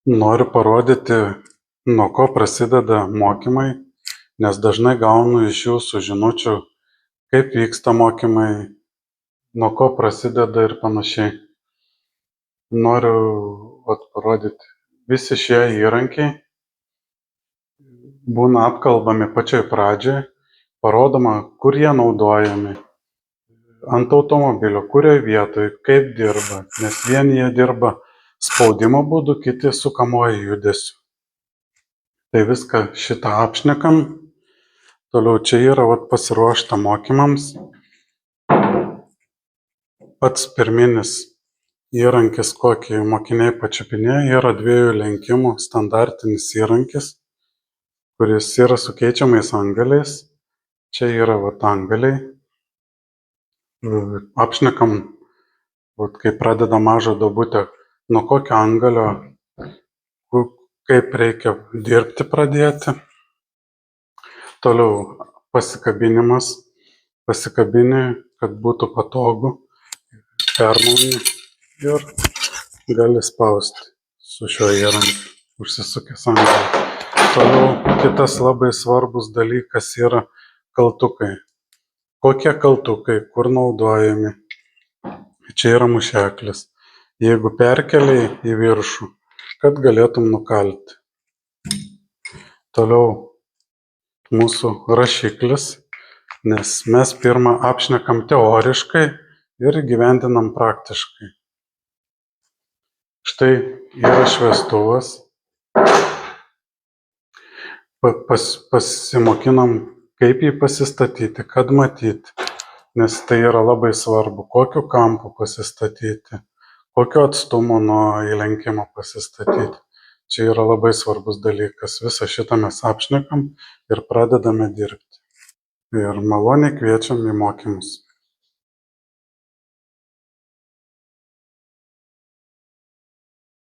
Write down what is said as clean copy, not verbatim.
Noriu parodyti, nuo ko prasideda mokymai, nes dažnai gaunu iš jūsų žinučių, kaip vyksta mokymai, nuo ko prasideda ir panašiai. Noriu parodyti. Visi šie įrankiai būna apkalbami pačioj pradžioj, parodoma, kur jie naudojami, ant automobilio, kurioj vietoj, kaip dirba, nes vieni jie dirba spaudimo būdu, kiti sukamuoju judesiu. Tai viską šitą apšnekam. Toliau čia yra pasiruošta mokymams. Pats pirminis įrankis, kokį mokiniai pačiupinėja, yra 2 lenkimų standartinis įrankis, kuris yra su keičiamais antgaliais. Čia yra antgaliai. Apšnekam, kai pradeda mažą duobutę, nuo kokio antgalio, kaip reikia dirbti pradėti. Toliau pasikabinimas. Pasikabini, kad būtų patogu, permauni ir gali spausti su šiuo įrankiu, užsisukęs antgalį. Toliau kitas labai svarbus dalykas yra kaltukai. Kokie kaltukai, kur naudojami. Čia yra mušeklis. Jeigu perkeliai į viršų, kad galėtum nukalti. Toliau mūsų rašiklis, nes mes pirmą apšnekam teoriškai ir įgyvendinam praktiškai. Štai yra šviestuvas. Pasimokinam, kaip jį pasistatyti, kad matyti, nes tai yra labai svarbu, kokiu kampu pasistatyti, kokio atstumo nuo įlenkimo pasistatyti. Čia yra labai svarbus dalykas. Visą šitą mes apšnekam ir pradedame dirbti. Ir maloniai kviečiam į mokymus.